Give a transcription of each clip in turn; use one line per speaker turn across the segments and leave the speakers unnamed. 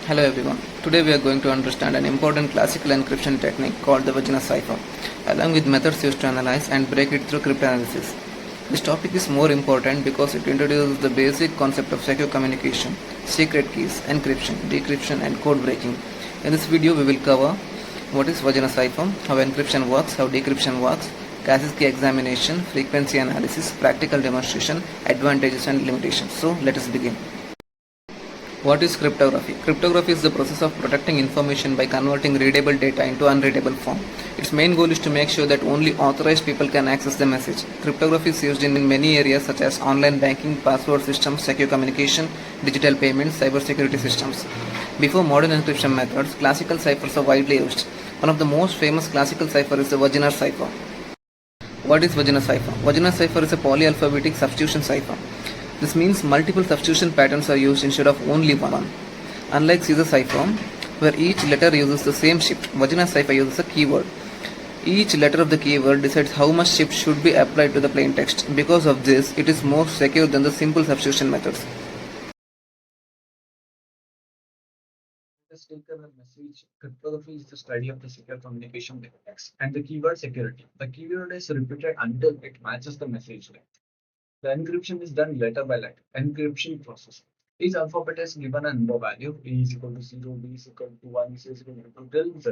Hello everyone. Today we are going to understand an important classical encryption technique called the Vigenere cipher, along with methods used to analyze and break it through cryptanalysis. This topic is more important because it introduces the basic concept of secure communication, secret keys, encryption, decryption, and code breaking. In this video, we will cover what is Vigenere cipher, how encryption works, how decryption works, casus key examination, frequency analysis, practical demonstration, advantages and limitations. So let us begin. What is cryptography? Cryptography is the process of protecting information by converting readable data into unreadable form. Its main goal is to make sure that only authorized people can access the message. Cryptography is used in many areas such as online banking, password systems, secure communication, digital payments, cybersecurity systems. Before modern encryption methods, classical ciphers are widely used. One of the most famous classical cipher is the Vigenere cipher. What is Vigenere cipher? Vigenere cipher is a polyalphabetic substitution cipher. This means multiple substitution patterns are used instead of only one. Unlike Caesar cipher, where each letter uses the same shift, Vigenere cipher uses a keyword. Each letter of the keyword decides how much shift should be applied to the plain text. Because of this, it is more secure than the simple substitution methods.
Let's take a message. Cryptography is the study of the secure communication with text and the keyword security. The keyword is repeated until it matches the message length. The encryption is done letter by letter. Encryption process. Each alphabet is given a number value. A is equal to 0, B is equal to 1, C is equal to 2, till Z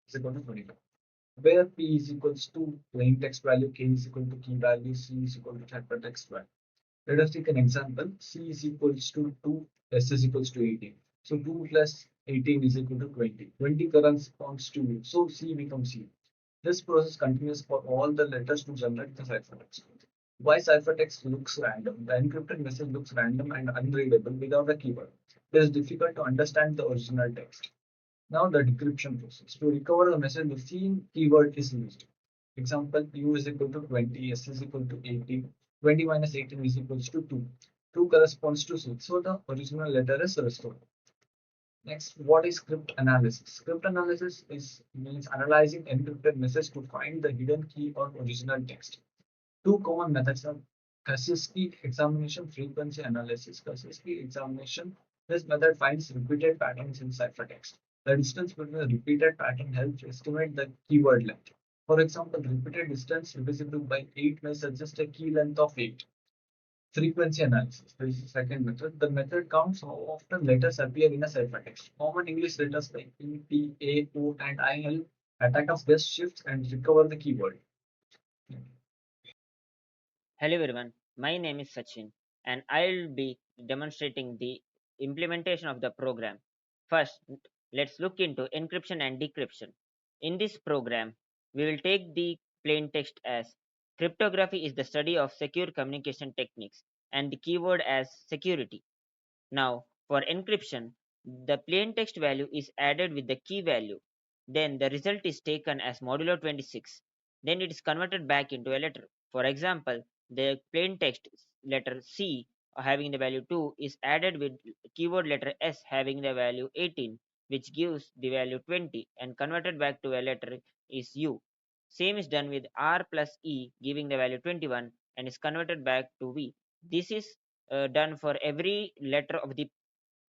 is equal to 25. Where P is equals to plain text value, K is equal to key value, C is equal to hypertext value. Let us take an example. C is equals to 2, S is equals to 18. So 2 plus 18 is equal to 20. 20 corresponds to U. So C becomes C. This process continues for all the letters to generate the ciphertext. Why ciphertext looks random? The encrypted message looks random and unreadable without a keyword. It is difficult to understand the original text. Now the decryption process. To recover the message, the same keyword is used. Example, U is equal to 20, S is equal to 18. 20 minus 18 is equals to 2. 2 corresponds to 6. So the original letter is restored. Next, what is script analysis? Script analysis means analyzing encrypted message to find the hidden key or original text. Two common methods are casus key examination, frequency analysis. Casus key examination, this method finds repeated patterns in ciphertext. The distance between a repeated pattern helps estimate the keyword length. For example, repeated distance divisible by 8 may suggest a key length of 8. Frequency analysis. This is the second method. The method counts how often letters appear in a ciphertext. Common English letters like E, P, A, O, and I help attackers guess shifts and recover the keyword.
Hello everyone, my name is Sachin and I'll be demonstrating the implementation of the program. First, let's look into encryption and decryption. In this program, we will take the plain text as cryptography is the study of secure communication techniques and the keyword as security. Now, for encryption, the plain text value is added with the key value. Then the result is taken as modulo 26. Then it is converted back into a letter. For example, the plain text letter C having the value 2 is added with keyword letter S having the value 18, which gives the value 20, and converted back to a letter is U. Same is done with R plus E giving the value 21 and is converted back to V. This is done for every letter of the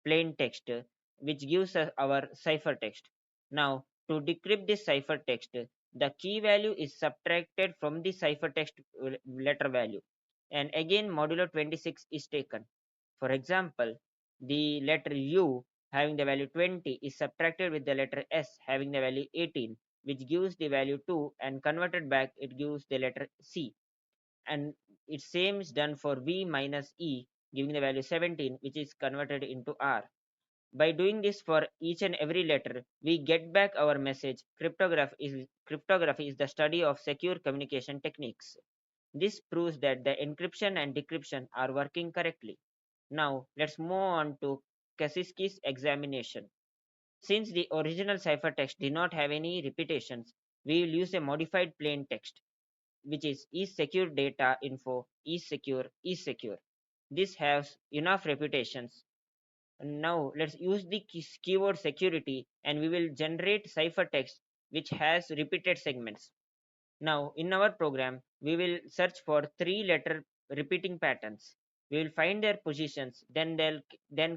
plain text, which gives us our ciphertext. Now, to decrypt this ciphertext, the key value is subtracted from the ciphertext letter value, and again modulo 26 is taken. For example, the letter U having the value 20 is subtracted with the letter S having the value 18, which gives the value 2, and converted back it gives the letter C. And it same is done for V minus E giving the value 17, which is converted into R. By doing this for each and every letter, we get back our message. Cryptography is the study of secure communication techniques. This proves that the encryption and decryption are working correctly. Now let's move on to Kaczynski's examination. Since the original ciphertext did not have any repetitions, we will use a modified plain text, which is secure data info, is secure. This has enough reputations. Now let's use the keyword security and we will generate ciphertext which has repeated segments. Now in our program, we will search for 3-letter repeating patterns. We will find their positions, then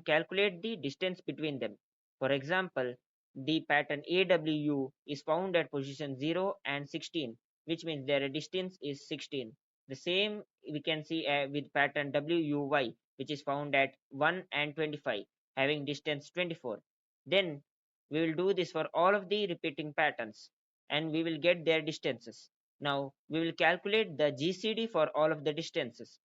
calculate the distance between them. For example, the pattern AWU is found at position 0 and 16, which means their distance is 16. The same we can see with pattern WUY, which is found at 1 and 25, having distance 24. Then we will do this for all of the repeating patterns and we will get their distances. Now we will calculate the GCD for all of the distances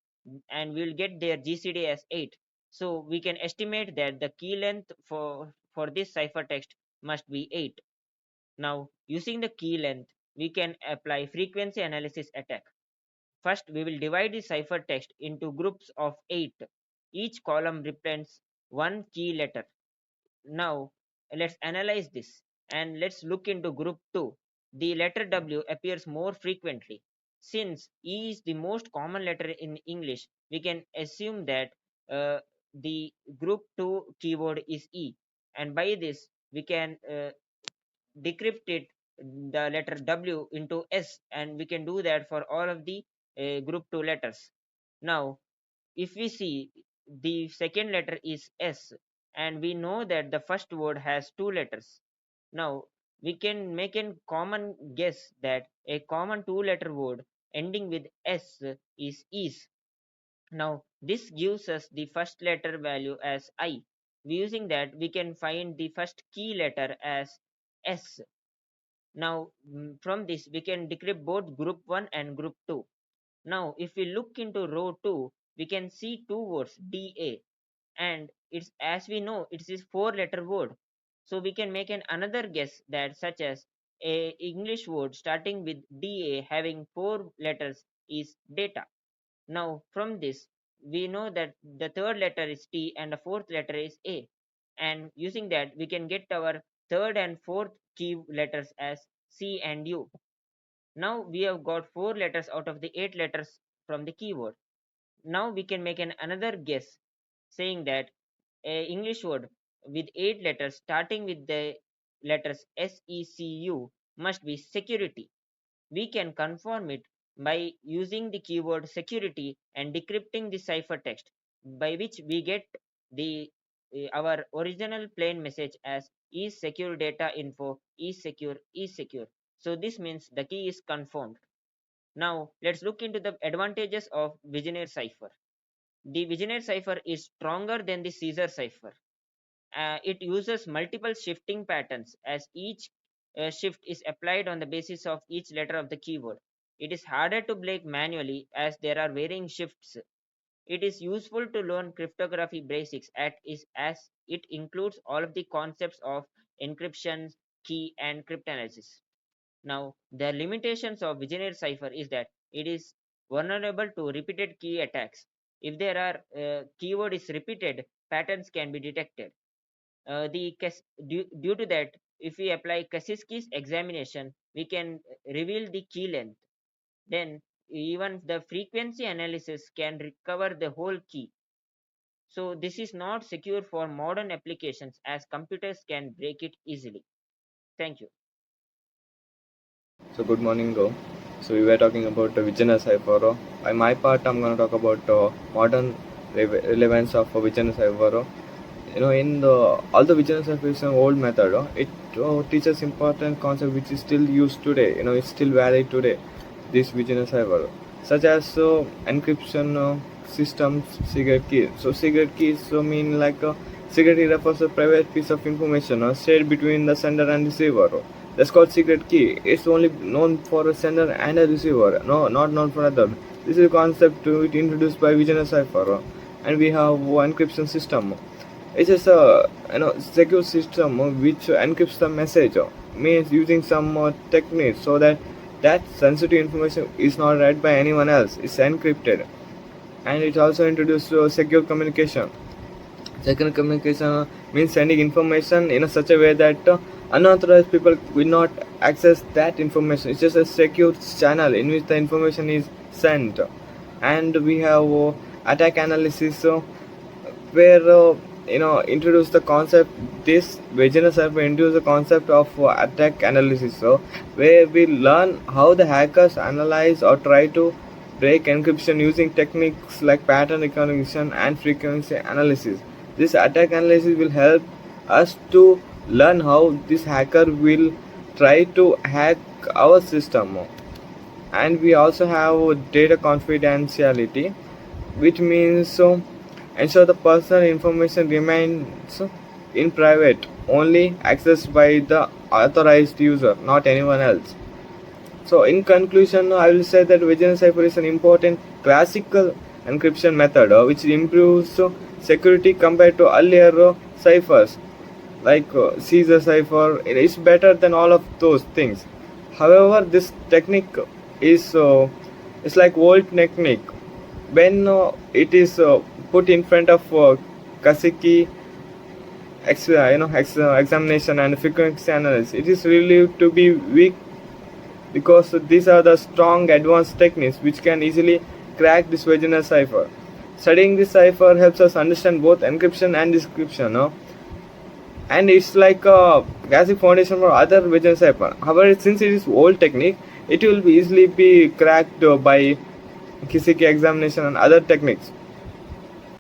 and we will get their GCD as 8. So we can estimate that the key length for this ciphertext must be 8. Now using the key length, we can apply frequency analysis attack. First, we will divide the ciphertext into groups of 8. Each column represents one key letter. Now, let's analyze this and let's look into group 2. The letter W appears more frequently. Since E is the most common letter in English, we can assume that the group 2 keyword is E. And by this, we can decrypt it, the letter W into S, and we can do that for all of the group 2 letters. Now, if we see the second letter is S and we know that the first word has two letters. Now we can make a common guess that a common two letter word ending with S is is. Now this gives us the first letter value as I. Using that we can find the first key letter as S. Now from this we can decrypt both group 1 and group 2. Now, if we look into row 2, we can see two words DA, and it's as we know it is four-letter word. So we can make another guess that such as a English word starting with DA having four letters is data. Now from this we know that the third letter is T and the fourth letter is A, and using that we can get our third and fourth key letters as C and U. Now we have got 4 letters out of the 8 letters from the keyword. Now we can make another guess saying that a English word with 8 letters starting with the letters SECU must be security. We can confirm it by using the keyword security and decrypting the ciphertext, by which we get the our original plain message as is secure data info is secure is secure. So this means the key is confirmed. Now let's look into the advantages of Vigenere cipher. The Vigenere cipher is stronger than the Caesar cipher. It uses multiple shifting patterns as each shift is applied on the basis of each letter of the keyword. It is harder to break manually as there are varying shifts. It is useful to learn cryptography basics as it includes all of the concepts of encryption, key, and cryptanalysis. Now, the limitations of Vigenere cipher is that it is vulnerable to repeated key attacks. If there are keyword is repeated, patterns can be detected. Due to that, if we apply Kaczynski's examination, we can reveal the key length. Then even the frequency analysis can recover the whole key. So this is not secure for modern applications as computers can break it easily. Thank you.
So good morning, though. So we were talking about the Vigenere cipher. By my part, I'm going to talk about modern relevance of Vigenere cipher. In all the Vigenere cipher is an old method. It teaches important concept which is still used today. It's still valid today. This Vigenere cipher, such as encryption systems, secret keys. So secret keys mean like secret key refers to a private piece of information shared between the sender and receiver. That's called secret key. It's only known for a sender and a receiver. No, not known for other. This is a concept introduced by Vigenere cipher. And we have encryption system. It is a secure system which encrypts the message, means using some techniques so that sensitive information is not read by anyone else. It's encrypted, and it also introduced secure communication. Secure communication means sending information in such a way that unauthorized people will not access that information. It's just a secure channel in which the information is sent. And we have attack analysis, where introduce the concept. This Vigenere cipher introduce the concept of attack analysis, where we learn how the hackers analyze or try to break encryption using techniques like pattern recognition and frequency analysis. This attack analysis will help us to learn how this hacker will try to hack our system. And we also have data confidentiality, which means ensure the personal information remains in private, only accessed by the authorized user, not anyone else. So in conclusion, I will say that Vigenere cipher is an important classical encryption method which improves security compared to earlier ciphers like Caesar cipher. It is better than all of those things. However, this technique is like old technique. When it is put in front of Kasiki examination and frequency analysis, it is really to be weak, because these are the strong advanced techniques which can easily crack this Vigenere cipher. Studying this cipher helps us understand both encryption and decryption, and it's like a basic foundation for other Vigenere cipher. However, since it is old technique, it will be easily be cracked by Kisiki examination and other techniques.